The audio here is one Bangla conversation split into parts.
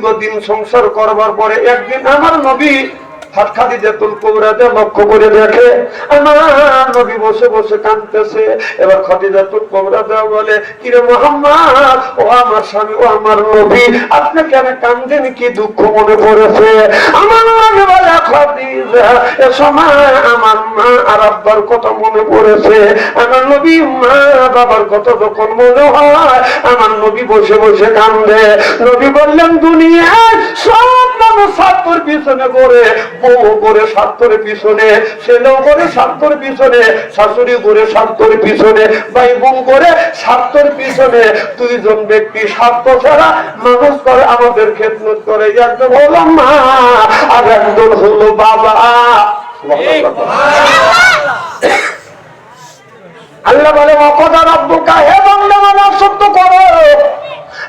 দীর্ঘদিন সংসার করবার পরে একদিন আমার নবী খাদিজাতুল কুবরা লক্ষ্য করে দেখে আমার নবী বসে বসে কাঁদতেছে। এবার খাদিজাতুল কুবরা বলে, কিরে মুহাম্মদ, ও আমার স্বামী, ও আমার নবী, আপনি কেন কাঁদেন? কি দুঃখ মনে পড়েছে? আমার নবী বলে, খাদিজা, এ সময় আমার মা আর আব্বার কথা মনে পড়েছে। আমার নবী মা বাবার কথা যখন মনে হয় আমার নবী বসে বসে কাঁদে। নবী বললেন, দুনিয়ায় সব মানুষ স্বার্থের পিছনে পড়ে, বউ করে স্বার্থের পিছনে, ছেলেও করে স্বার্থের পিছনে, শাশুড়ি করে স্বার্থের পিছনে, ভাই বোন করে স্বার্থের পিছনে। দুইজন ব্যক্তি স্বার্থ ছাড়া মানুষ করে, আমাদের খেদমত করে। একজন হলো মা আর একজন হলো বাবা। আল্লাহ বলে, অকদা রব্বুকা, হে বান্দা আমার সত্য করো,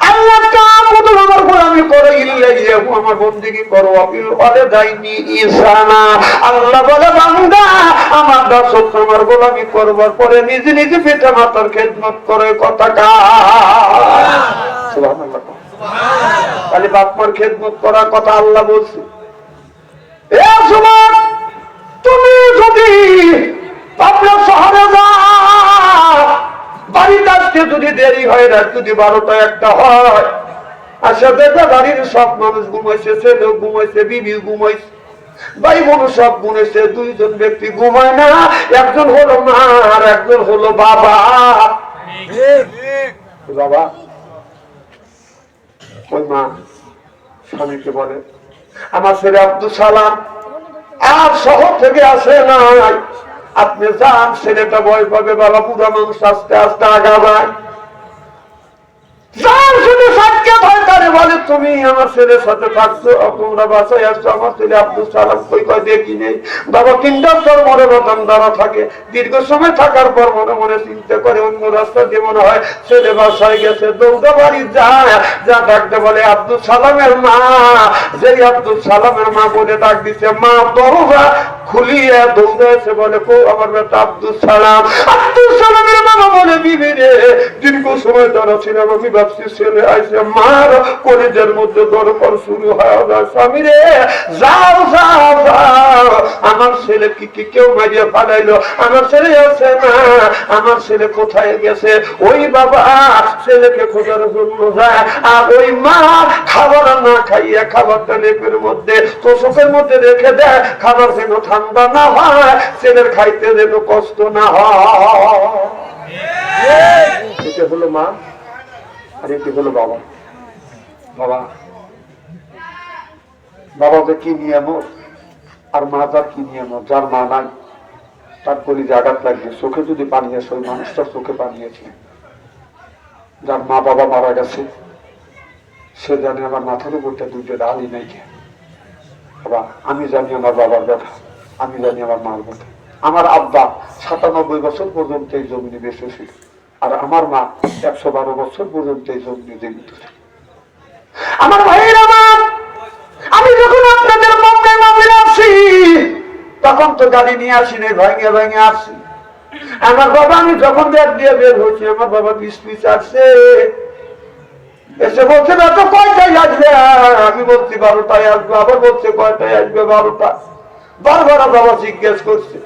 আল্লাহ তাআবুদু, আমার গোলামি করো, ইল্লাহু, আমার বন্দেগী করো, আবিল ওয়ালিদাইনি ইহসানা। আল্লাহ বলে, বান্দা আমার দাসত্ব, আমার গোলামি করবার পরে নিজে নিজে পিতা মাতার খেদমত করে। কথা কার? সুবহানাল্লাহ। খালি বাপ মার খেদমত করার কথা আল্লাহ বলছে। এ যুবক, তুমি যদি আপনার শহরে যাও, বাড়িতে আসতে যদি দেরি হয়, রাত যদি 12টা 1টা হয়, আসা দেখবে বাড়ির সব মানুষ ঘুমাইছে, ছেলে ঘুমাইছে, বিবি ঘুমাইছে, ভাই বোন সব ঘুমাইছে, দুইজন ব্যক্তি ঘুমায় না। একজন হলো মা আর একজন হলো বাবা। বাবা, ওই মা স্বামীকে বলে, আমার ছেলে আব্দুল সালাম আর শহর থেকে আসে নাই, আপনি যান, ছেলেটা ভয় পাবে। বাবা বুড়া মানুষ আস্তে আস্তে আগাবায়, যার শুধু সাক্ষাৎ হয় তারে বলে, তুমি আমার ছেলের সাথে থাকছো, তোমরা বাসায় আসছো, আমার ছেলে আব্দুল সালাম কই কয় দেখি নেই। বাবা 3টা স্তর মনে মতন দ্বারা থাকে, দীর্ঘ সময় থাকার পর মনে মনে চিন্তা করে অন্য রাস্তা দিয়ে মনে হয় ছেলে বাসায় গেছে। দৌড়া বাড়ি যায়, যা ডাকতে বলে আব্দুল সালামের মা। যেই আব্দুল সালামের মা বলে ডাক দিচ্ছে, মা দরজা খুলিয়ে দৌড়াইছে, বলে, কো আমার বেটা আব্দুল সালাম। আব্দুল সালামের মামা বলে, বিবি রে, দীর্ঘ সময় দ্বারা ছিলাম, আমি ভাবছি ছেলে আইসে, মার কলেজের মধ্যে দরকার শুরু হয়, স্বামী রে, যাও যাও যাও, আমার ছেলে কি কেউ মারিয়ে ফালাইলো, আমার ছেলে আছে না, আমার ছেলে কোথায় গেছে? ওই বাবা ছেলেকে খোঁজার জন্য যায়, আর ওই মা খাবার না খাইয়া খাবারটা লেপের মধ্যে তোষকের মধ্যে রেখে দেয়, খাবার যেন ঠান্ডা না হয়, ছেলের খাইতে যেন কষ্ট না হয়। এটা হলো মা আর এটি হলো বাবা। বাবা বাবাকে কি নিয়ামত, আর মা যার কি নিয়ামত। যার মা নাই তার কলিজে আঘাত লাগবে, চোখে যদি পানি আসে, ওই মানুষটার চোখে পানি আছে। যার মা বাবা মারা গেছে সে জানে আমার মাথার উপরটা 2টা ডালই নাই কে। বাবা, আমি জানি আমার বাবার কথা, আমি জানি আমার মার কথা। আমার আব্বা 97 বছর পর্যন্ত এই জমিনে বেঁচে ছিল, আর আমার মা 112 বছর পর্যন্ত এই জমিনে জীবিত ছিল। আমার ভাইয়ের আমার, আমি যখন আপনাদের মামলায় আসি তখন তো গাড়ি নিয়ে আসি নাই, ভাঙে ভাঙে আসছি। আমার বাবা, আমি যখন ব্যাগ দিয়ে বের হচ্ছি, আমার বাবা পিছ আসছে, এসে বলছে, না তো কয়টায় আসবে? আমি বলছি 12টায় আসবে, আবার বলছে কয়টায় আসবে? 12টা। বারবার বাবা জিজ্ঞেস করছে।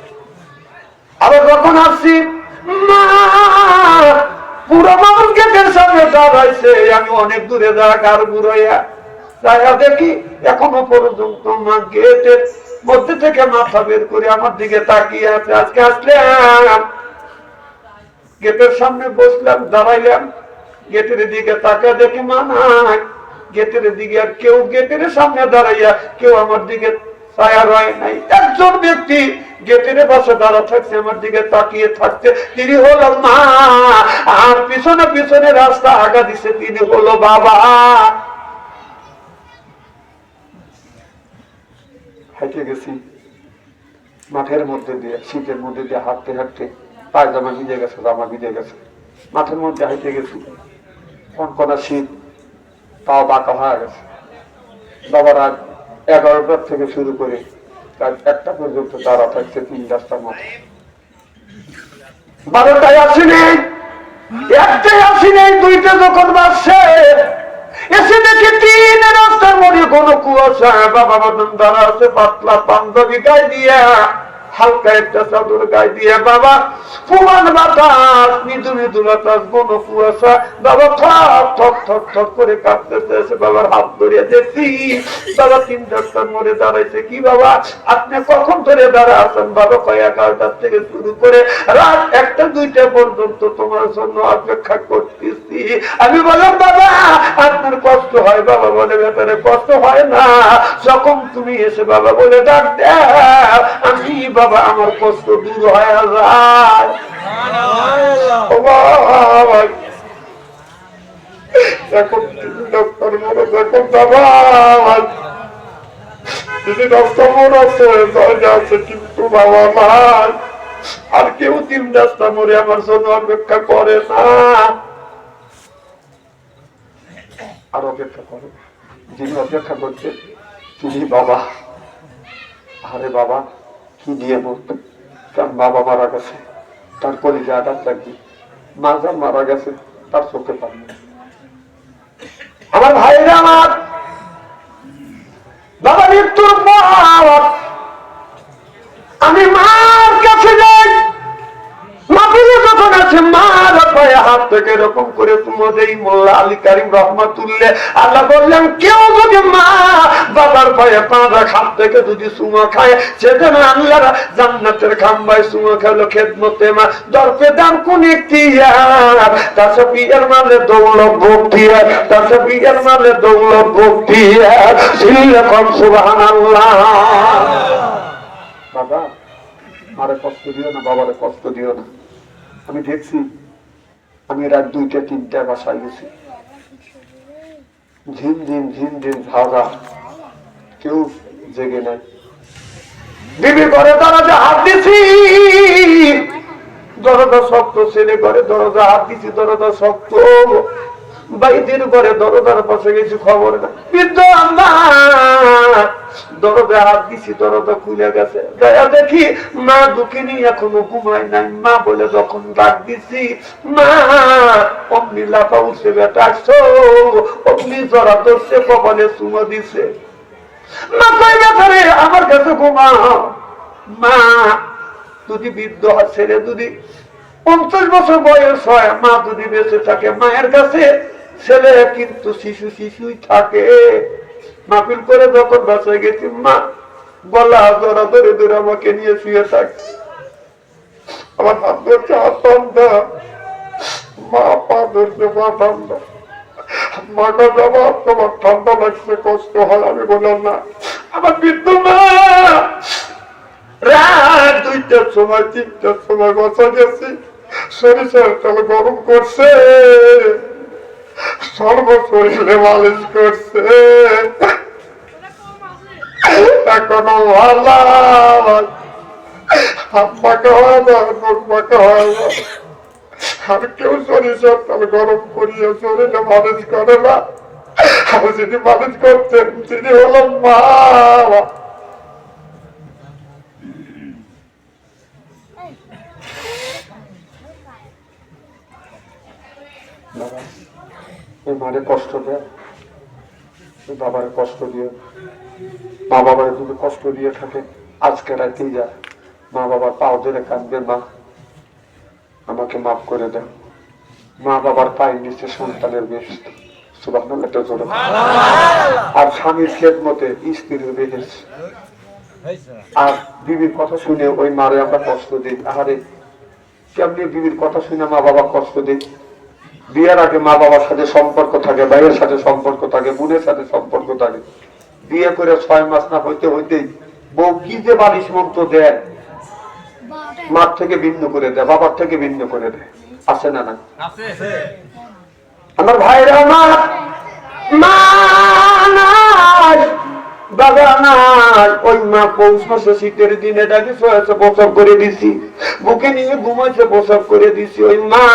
আবার যখন আসছি, মা পুরো মানুষ গেটের সামনে দাঁড়াইছে, আমি অনেক দূরে আর বুড়াইয়া যাইয়া দেখি এখনো পর্যন্ত মা গেটের মধ্যে থেকে মাথা বের করে আমার দিকে তাকিয়ে আছে। আজকে আসলাম, গেটের সামনে বসলাম, দাঁড়াইলাম, গেটের দিকে তাকা দেখি মা নাই, গেটের দিকে আর কেউ, গেটের সামনে দাঁড়াইয়া কেউ আমার দিকে ছায়া রয় নাই। একজন ব্যক্তি গেটের পাশে দাঁড়া থাকছে, আমার দিকে তাকিয়ে থাকছে, তিনি হলো মা, আর পিছনে পিছনে রাস্তা আগা দিছে, তিনি হলো বাবা। হেঁটে গেছি মাঠের মধ্যে দিয়ে, শীতের মধ্যে দিয়ে হাঁটতে হাঁটতে পায়জামা ভিজে গেছে, জামা ভিজে গেছে, মাঠের মধ্যে হেঁটে গেছি, কনকনা শীত, তাও বাঁকা হয়ে গেছে। বাবার আজ 11টার থেকে শুরু করে 1টা পর্যন্ত দাঁড়া থাকছে 3 রাস্তার মধ্যে। 12টায় আসি নেই, 1টায় আসি নেই, 2টা যখন বাজছে এসে দেখে তিন রাস্তার মধ্যে কোন কুয়াশা, বাবা বাদন দ্বারা আছে পাতলা পাঞ্জাবি গায়ে দিয়া, হালকা একটা চাদর গায়ে দিয়ে, বাবা ফুমান বাতাস, মৃদু মৃদু বাতাস, কোন কুয়াশা, বাবা ঠক ঠক ঠক ঠক করে কাঁপতেছে। বাবার হাত ধরিয়ে দেখি বাবা তিন রাস্তার মধ্যে দাঁড়াইছে। কি বাবা আপনি কখন ধরে দাঁড়া আছেন? বাবা কয় 11টার থেকে শুরু করে রাত 1টা 2টা পর্যন্ত তোমার জন্য অপেক্ষা করতেছি। আমি বললাম বাবা আপনার কষ্ট হয়? বাবা বলে ভেতরে কষ্ট হয় না, যখন তুমি এসে বাবা বলে ডাক দাও আমি বাবা আমার কষ্ট দূর হয়ে যায়। এখন ডক্টর মনে দেখুন বাবা তিনি ডক্টর মনে আছে কিন্তু বাবা নাই, আর কেউ 3 রাস্তা মরে আমার জন্য অপেক্ষা করে না। আর অপেক্ষা করে যিনি অপেক্ষা করছে তিনি বাবা। আরে বাবা কি দিয়ে বলতো, কারণ বাবা মারা গেছে তার কলিজা আঘাত লাগবে, মা যান মারা গেছে তার চোখে পানি। আমার ভাইরা আমার বাবা মৃত্যুর পর আমি মার কাছে যাই, মাপুরে যখন আছে মার পায়ে হাত থেকে এরকম করে তোমাদের মোল্লা আলী কারিম রহমাতুল্লাহ আল্লাহ বললেন কেউ যদি মা বাবার পায়ে পাঁচা হাত থেকে যদি চুমা খায় সেজন্য আল্লাহ জান্নাতের খাম্বায় চুমা খেলো খেদমতে মা দরপে দান কোন ইখতিয়ার তাছে বিয়ের মালে দৌলত বক্তিয়ার তাছে বিয়ের মালে দৌলত বক্তিয়ার সিল্লা কম সুবহানাল্লাহ। বাবা মারে কষ্ট দিও না, বাবারে কষ্ট দিও না। আমি দেখছি আমি রাত 2টা 3টা বাসায় গেছি, ঝিমঝিম ঝিমঝিম ঝাঁঝা, কেউ জেগে নাই। বিবি ঘরে দরজা হাত দিছি, দরজা শক্ত, ছেলে ঘরে দরজা হাত দিছি, দরজা শক্ত। বাইদের ঘরে দরজার পাশে গেছি, খবর না। বৃদ্ধ আম্মা দরজা হাত দিছি, দরজা খুলে গেছে। দয়া দেখি মা দুঃখিনী এখনো ঘুমায় নাই। মা বলে যখন ডাক দিছি মা অমনি লাফা উঠছে, বেটা আসছো, অমনি জড়া ধরছে, কপালে চুমা দিছে। মা কই ব্যাপারে আমার কাছে ঘুমাও। মা যদি বৃদ্ধ ছেলে যদি 50 বছর বয়স হয়, মা যদি বেঁচে থাকে মায়ের কাছে, ছেলে কিন্তু শিশু শিশুই থাকে। মাহফিল করে যখন বাসায় গেছি মা গলা জড়া ধরে ধরে আমাকে নিয়ে শুয়ে থাকে। আমার হাত ধরছে, হাত ঠান্ডা, মা পা ধরছে, মা ঠান্ডা। মাটা যাবো তোমার ঠান্ডা লাগছে, কষ্ট হয়। আমি বললাম না। আমার বৃদ্ধ মা রাত 2টার সময় 3টার সময় বসা গেছি, সরিষার তেল গরম করছে, সর্বশরীরে মালিশ করছে, এখনো ভালো হাত পাকা হয় না, মুখ পাকা হয় না। আর কেউ সরিষার তেল গরম করিয়ে শরীরে মালিশ করে না। আমি যিনি মালিশ করতেন তিনি হলাম মা। মারে কষ্ট দেয়, বাবার কষ্ট দিয়ে, মা বাবার যদি কষ্ট দিয়ে থাকে আজকে রাতেই যায় মা বাবার পাও ধরে কাঁদবে, মা আমাকে মাফ করে দেন। মা বাবার পায়ের নিচে সন্তানের বেহেশত, সুবহানাল্লাহ জোরে। আর স্বামীর খেদমতে স্ত্রীর বেহেশত। আর বিবির কথা শুনে ওই মারে আমরা কষ্ট দিই। আহারে কেমনি বিবির কথা শুনে মা বাবা কষ্ট দিই। বিয়ের আগে মা বাবার সাথে সম্পর্ক থাকে, ভাইয়ের সাথে সম্পর্ক থাকে, বোনের সাথে সম্পর্ক থাকে। বিয়ে করে 6 মাস না হইতে হইতেই বউ কি যে বালিশ মন্ত্র দেয়, মার থেকে ভিন্ন করে দেয়, বাবার থেকে ভিন্ন করে দেয়। আছে না? না আমার ভাইরা, আমার মা নাই, বাবা নাই। ওই মা পৌষ মাসে শীতের দিনে ডাকি প্রসব করে দিছি, বুকে নিয়ে ঘুমাইছে, প্রসব করে দিছি। ওই মা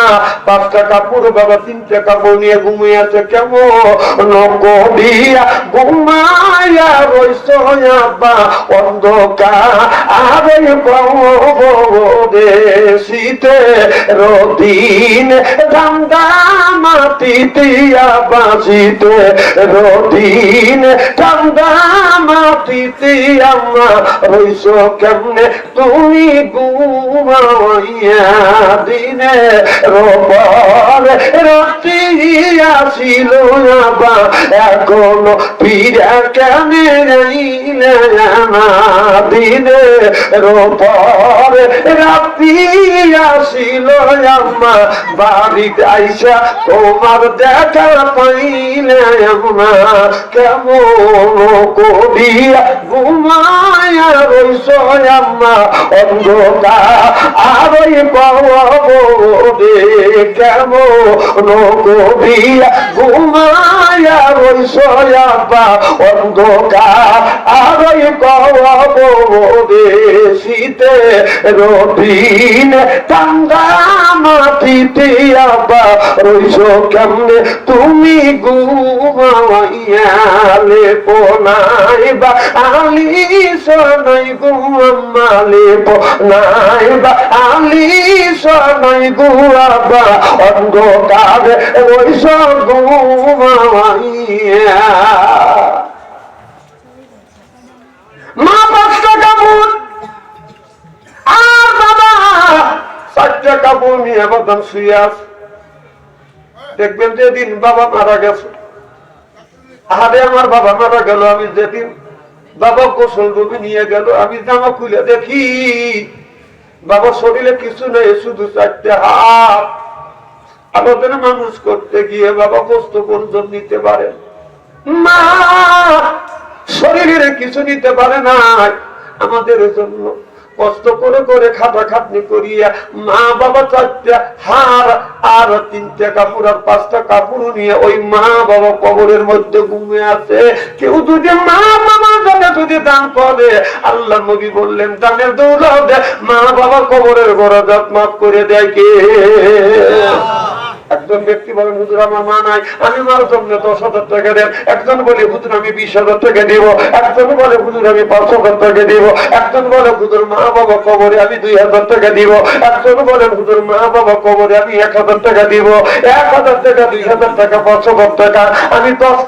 5টা কাপড়, বাবা 3টা কাপড় নিয়ে ঘুমিয়ে আছে। কেমন করিয়া ঘুমাইয়া রইছ আব্বা অন্ধকার আরে শীতে রদিন দাম দাম মাটিতে বাঁচিতে রদিন ঠান্ডা মাটিতে আমার রইস কেমনে তুমি ঘুমাইয়া দিনে রোবর রাত্রি আসিল আবার এখনো ফিরা কেমনে রইলে না দিনে রোবর রাত্রি আসিল আমার বাড়িতে আইসা তোমার দেখা পাইলে আমার কেমন করিয়া ঘুমায়া রইস আমার অন্ধকার আরই পাবরে কেমন করিয়া ঘুমায়া রইস আমার অন্ধকার আরই পাবরে শীতে রবিন ঠান্ডা মাটিতে আবার রইস কেমনে তুমি ঘুমাইয়ালে পোনাই বা আলিস নাই ঘুমালে পোনাই বা আলিস নাই ঘুমাবা অন্ধকার রইস ঘুমাইয়া মা 5টা কাপড় আর বাবা 4টা কাপড় নিয়ে বাদাম শুয়ে আছে। দেখবেন যেদিন বাবা মারা গেছে, আরে আমার বাবা মারা গেল, আমি যেদিন বাবা গোসল রুমে নিয়ে গেল, আমি জামা খুলে দেখি বাবা শরীরে কিছু নেই, শুধু 4টা হাত। আমাদের মানুষ করতে গিয়ে বাবা কষ্ট পর্যন্ত নিতে পারে, মা শরীরে কিছু নিতে পারে না। আমাদের জন্য কষ্ট করে করে খাটাখাটনি করিয়া মা বাবা 4টা হার আর 3টা কাপড় আর 5টা কাপড় নিয়ে ওই মা বাবা কবরের মধ্যে ঘুমিয়ে আছে। কেউ যদি মা বাবার জন্য যদি দান করে, আল্লাহ নবী বললেন দানের দৌলতে মা বাবা কবরের গরাজাত মাফ করে দেয় কে? একজন ব্যক্তি বলেন হুজুর আমার মা নাই, আমি মার জন্য 10,000 টাকা দেন। একজন বলে হুজুর আমি 20,000 টাকা দিব। একজন বলে হুজুর আমি 5,000 টাকা দিব। একজন বলে হুজুর মা বাবা কবরে আমি 2,000 টাকা দিব। একজন বলেন হুজুর মা বাবা কবরে আমি 1,000 টাকা দিব। 1,000 টাকা, 2,000 টাকা, 5,000 টাকা, আমি 10